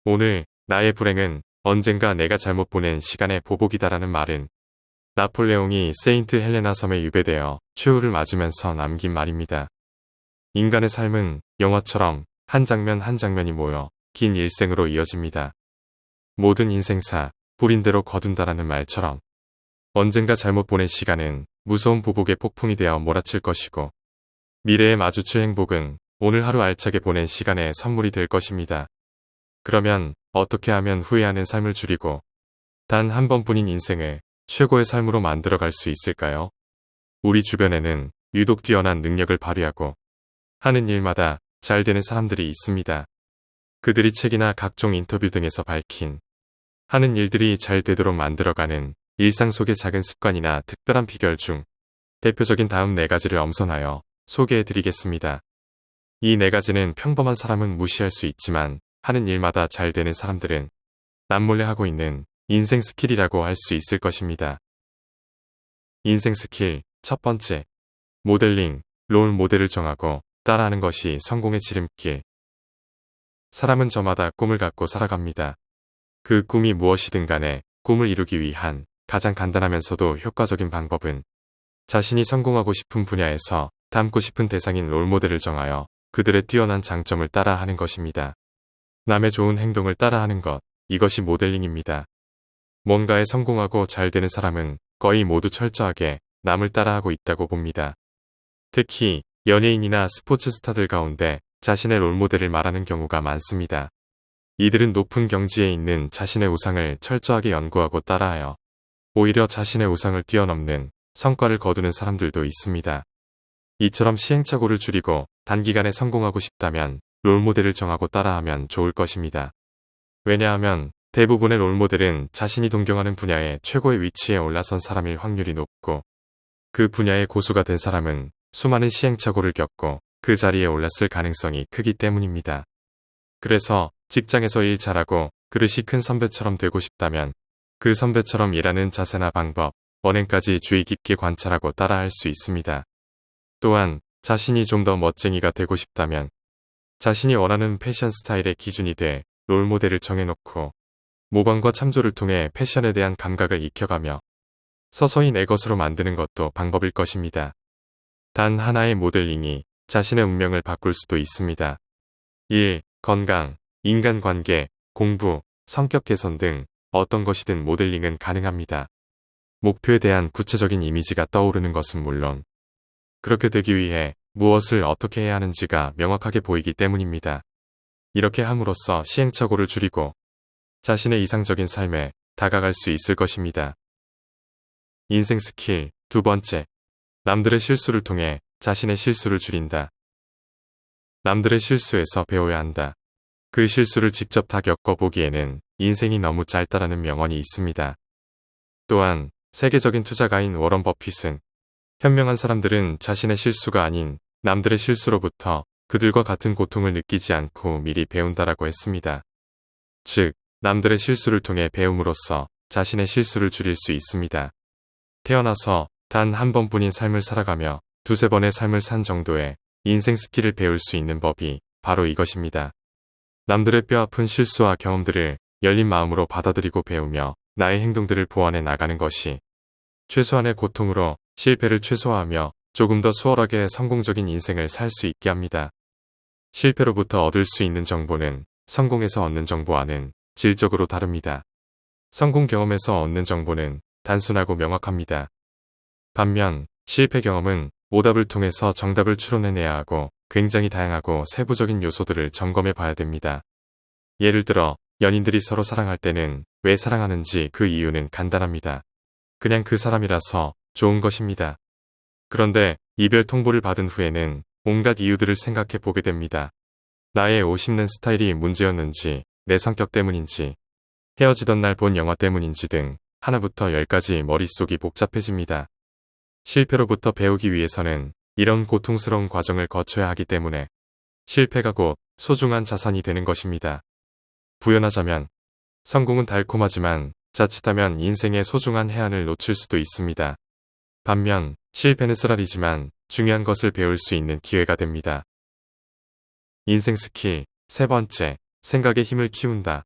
오늘 나의 불행은 언젠가 내가 잘못 보낸 시간의 보복이다라는 말은 나폴레옹이 세인트 헬레나 섬에 유배되어 최후를 맞으면서 남긴 말입니다. 인간의 삶은 영화처럼 한 장면 한 장면이 모여 긴 일생으로 이어집니다. 모든 인생사 뿌린 대로 거둔다라는 말처럼 언젠가 잘못 보낸 시간은 무서운 보복의 폭풍이 되어 몰아칠 것이고 미래에 마주칠 행복은 오늘 하루 알차게 보낸 시간의 선물이 될 것입니다. 그러면 어떻게 하면 후회하는 삶을 줄이고 단 한 번뿐인 인생을 최고의 삶으로 만들어갈 수 있을까요? 우리 주변에는 유독 뛰어난 능력을 발휘하고 하는 일마다 잘 되는 사람들이 있습니다. 그들이 책이나 각종 인터뷰 등에서 밝힌 하는 일들이 잘 되도록 만들어가는 일상 속의 작은 습관이나 특별한 비결 중 대표적인 다음 4가지를 엄선하여 소개해드리겠습니다. 이 4가지는 평범한 사람은 무시할 수 있지만 하는 일마다 잘 되는 사람들은 남몰래 하고 있는 인생 스킬이라고 할 수 있을 것입니다. 인생 스킬 첫 번째, 모델링, 롤 모델을 정하고 따라하는 것이 성공의 지름길. 사람은 저마다 꿈을 갖고 살아갑니다. 그 꿈이 무엇이든 간에 꿈을 이루기 위한 가장 간단하면서도 효과적인 방법은 자신이 성공하고 싶은 분야에서 닮고 싶은 대상인 롤모델을 정하여 그들의 뛰어난 장점을 따라하는 것입니다. 남의 좋은 행동을 따라하는 것, 이것이 모델링입니다. 뭔가에 성공하고 잘 되는 사람은 거의 모두 철저하게 남을 따라하고 있다고 봅니다. 특히 연예인이나 스포츠 스타들 가운데 자신의 롤모델을 말하는 경우가 많습니다. 이들은 높은 경지에 있는 자신의 우상을 철저하게 연구하고 따라하여 오히려 자신의 우상을 뛰어넘는 성과를 거두는 사람들도 있습니다. 이처럼 시행착오를 줄이고 단기간에 성공하고 싶다면 롤모델을 정하고 따라하면 좋을 것입니다. 왜냐하면 대부분의 롤모델은 자신이 동경하는 분야의 최고의 위치에 올라선 사람일 확률이 높고 그 분야의 고수가 된 사람은 수많은 시행착오를 겪고 그 자리에 올랐을 가능성이 크기 때문입니다. 그래서 직장에서 일 잘하고 그릇이 큰 선배처럼 되고 싶다면 그 선배처럼 일하는 자세나 방법, 언행까지 주의 깊게 관찰하고 따라할 수 있습니다. 또한 자신이 좀 더 멋쟁이가 되고 싶다면 자신이 원하는 패션 스타일의 기준이 돼 롤모델을 정해놓고 모방과 참조를 통해 패션에 대한 감각을 익혀가며 서서히 내 것으로 만드는 것도 방법일 것입니다. 단 하나의 모델링이 자신의 운명을 바꿀 수도 있습니다. 일, 건강, 인간관계, 공부, 성격 개선 등 어떤 것이든 모델링은 가능합니다. 목표에 대한 구체적인 이미지가 떠오르는 것은 물론 그렇게 되기 위해 무엇을 어떻게 해야 하는지가 명확하게 보이기 때문입니다. 이렇게 함으로써 시행착오를 줄이고 자신의 이상적인 삶에 다가갈 수 있을 것입니다. 인생 스킬 두 번째, 남들의 실수를 통해 자신의 실수를 줄인다. 남들의 실수에서 배워야 한다. 그 실수를 직접 다 겪어보기에는 인생이 너무 짧다라는 명언이 있습니다. 또한 세계적인 투자가인 워런 버핏은 현명한 사람들은 자신의 실수가 아닌 남들의 실수로부터 그들과 같은 고통을 느끼지 않고 미리 배운다라고 했습니다. 즉, 남들의 실수를 통해 배움으로써 자신의 실수를 줄일 수 있습니다. 태어나서 단 한 번뿐인 삶을 살아가며 두세 번의 삶을 산 정도의 인생 스킬을 배울 수 있는 법이 바로 이것입니다. 남들의 뼈아픈 실수와 경험들을 열린 마음으로 받아들이고 배우며 나의 행동들을 보완해 나가는 것이 최소한의 고통으로 실패를 최소화하며 조금 더 수월하게 성공적인 인생을 살 수 있게 합니다. 실패로부터 얻을 수 있는 정보는 성공에서 얻는 정보와는 질적으로 다릅니다. 성공 경험에서 얻는 정보는 단순하고 명확합니다. 반면 실패 경험은 오답을 통해서 정답을 추론해내야 하고 굉장히 다양하고 세부적인 요소들을 점검해 봐야 됩니다. 예를 들어 연인들이 서로 사랑할 때는 왜 사랑하는지 그 이유는 간단합니다. 그냥 그 사람이라서 좋은 것입니다. 그런데 이별 통보를 받은 후에는 온갖 이유들을 생각해 보게 됩니다. 나의 옷 입는 스타일이 문제였는지, 내 성격 때문인지, 헤어지던 날 본 영화 때문인지 등 하나부터 10까지 머릿속이 복잡해집니다. 실패로부터 배우기 위해서는 이런 고통스러운 과정을 거쳐야 하기 때문에 실패가 곧 소중한 자산이 되는 것입니다. 부연하자면 성공은 달콤하지만 자칫하면 인생의 소중한 해안을 놓칠 수도 있습니다. 반면 실패는 쓰라리지만 중요한 것을 배울 수 있는 기회가 됩니다. 인생 스킬 세 번째, 생각의 힘을 키운다.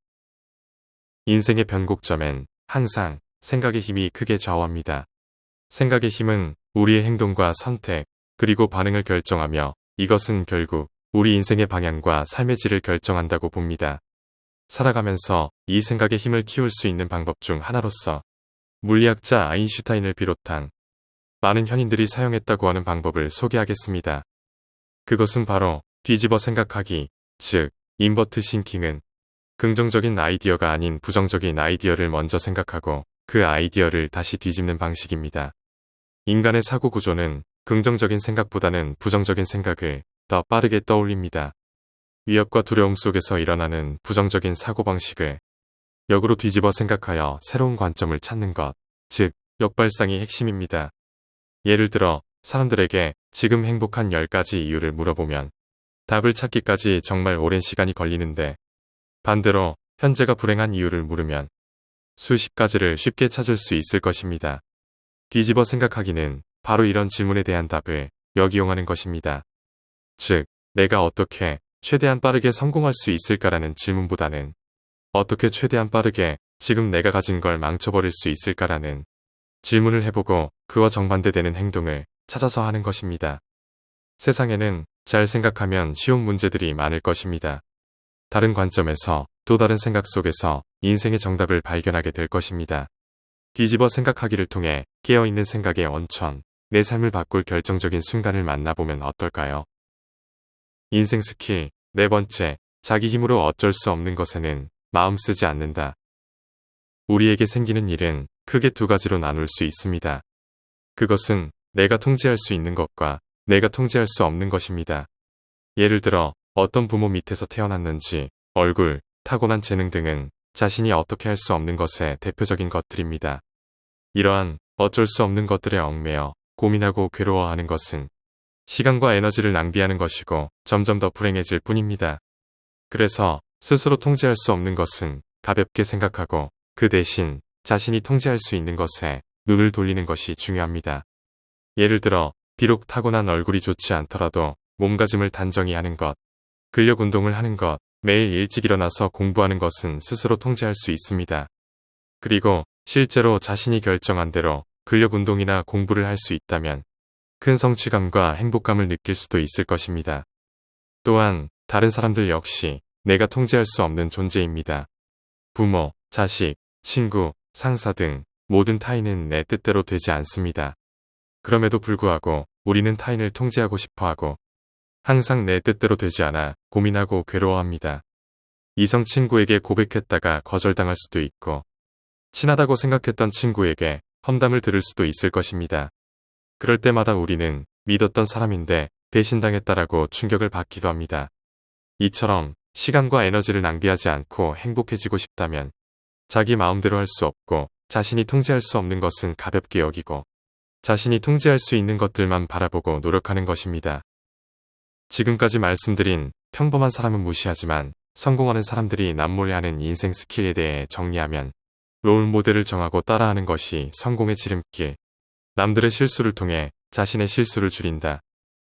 인생의 변곡점엔 항상 생각의 힘이 크게 좌우합니다. 생각의 힘은 우리의 행동과 선택, 그리고 반응을 결정하며 이것은 결국 우리 인생의 방향과 삶의 질을 결정한다고 봅니다. 살아가면서 이 생각의 힘을 키울 수 있는 방법 중 하나로서 물리학자 아인슈타인을 비롯한 많은 현인들이 사용했다고 하는 방법을 소개하겠습니다. 그것은 바로 뒤집어 생각하기, 즉 인버트 싱킹은 긍정적인 아이디어가 아닌 부정적인 아이디어를 먼저 생각하고 그 아이디어를 다시 뒤집는 방식입니다. 인간의 사고 구조는 긍정적인 생각보다는 부정적인 생각을 더 빠르게 떠올립니다. 위협과 두려움 속에서 일어나는 부정적인 사고방식을 역으로 뒤집어 생각하여 새로운 관점을 찾는 것, 즉 역발상이 핵심입니다. 예를 들어 사람들에게 지금 행복한 10가지 이유를 물어보면 답을 찾기까지 정말 오랜 시간이 걸리는데, 반대로 현재가 불행한 이유를 물으면 수십 가지를 쉽게 찾을 수 있을 것입니다. 뒤집어 생각하기는 바로 이런 질문에 대한 답을 역이용하는 것입니다. 즉, 내가 어떻게 최대한 빠르게 성공할 수 있을까라는 질문보다는 어떻게 최대한 빠르게 지금 내가 가진 걸 망쳐버릴 수 있을까라는 질문을 해보고 그와 정반대되는 행동을 찾아서 하는 것입니다. 세상에는 잘 생각하면 쉬운 문제들이 많을 것입니다. 다른 관점에서 또 다른 생각 속에서 인생의 정답을 발견하게 될 것입니다. 뒤집어 생각하기를 통해 깨어있는 생각의 원천, 내 삶을 바꿀 결정적인 순간을 만나보면 어떨까요? 인생 스킬 네 번째, 자기 힘으로 어쩔 수 없는 것에는 마음 쓰지 않는다. 우리에게 생기는 일은 크게 두 가지로 나눌 수 있습니다. 그것은 내가 통제할 수 있는 것과 내가 통제할 수 없는 것입니다. 예를 들어 어떤 부모 밑에서 태어났는지, 얼굴, 타고난 재능 등은 자신이 어떻게 할 수 없는 것의 대표적인 것들입니다. 이러한 어쩔 수 없는 것들에 얽매여 고민하고 괴로워하는 것은 시간과 에너지를 낭비하는 것이고 점점 더 불행해질 뿐입니다. 그래서 스스로 통제할 수 없는 것은 가볍게 생각하고 그 대신 자신이 통제할 수 있는 것에 눈을 돌리는 것이 중요합니다. 예를 들어 비록 타고난 얼굴이 좋지 않더라도 몸가짐을 단정히 하는 것, 근력 운동을 하는 것, 매일 일찍 일어나서 공부하는 것은 스스로 통제할 수 있습니다. 그리고 실제로 자신이 결정한 대로 근력 운동이나 공부를 할 수 있다면 큰 성취감과 행복감을 느낄 수도 있을 것입니다. 또한 다른 사람들 역시 내가 통제할 수 없는 존재입니다. 부모, 자식, 친구, 상사 등 모든 타인은 내 뜻대로 되지 않습니다. 그럼에도 불구하고 우리는 타인을 통제하고 싶어하고 항상 내 뜻대로 되지 않아 고민하고 괴로워합니다. 이성 친구에게 고백했다가 거절당할 수도 있고 친하다고 생각했던 친구에게 험담을 들을 수도 있을 것입니다. 그럴 때마다 우리는 믿었던 사람인데 배신당했다라고 충격을 받기도 합니다. 이처럼 시간과 에너지를 낭비하지 않고 행복해지고 싶다면 자기 마음대로 할 수 없고 자신이 통제할 수 없는 것은 가볍게 여기고 자신이 통제할 수 있는 것들만 바라보고 노력하는 것입니다. 지금까지 말씀드린 평범한 사람은 무시하지만 성공하는 사람들이 남몰래하는 인생 스킬에 대해 정리하면 롤 모델을 정하고 따라하는 것이 성공의 지름길, 남들의 실수를 통해 자신의 실수를 줄인다,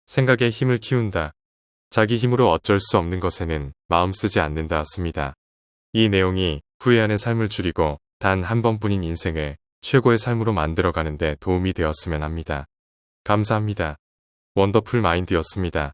생각의 힘을 키운다, 자기 힘으로 어쩔 수 없는 것에는 마음 쓰지 않는다였습니다. 이 내용이 후회하는 삶을 줄이고 단 한 번뿐인 인생을 최고의 삶으로 만들어가는 데 도움이 되었으면 합니다. 감사합니다. 원더풀 마인드였습니다.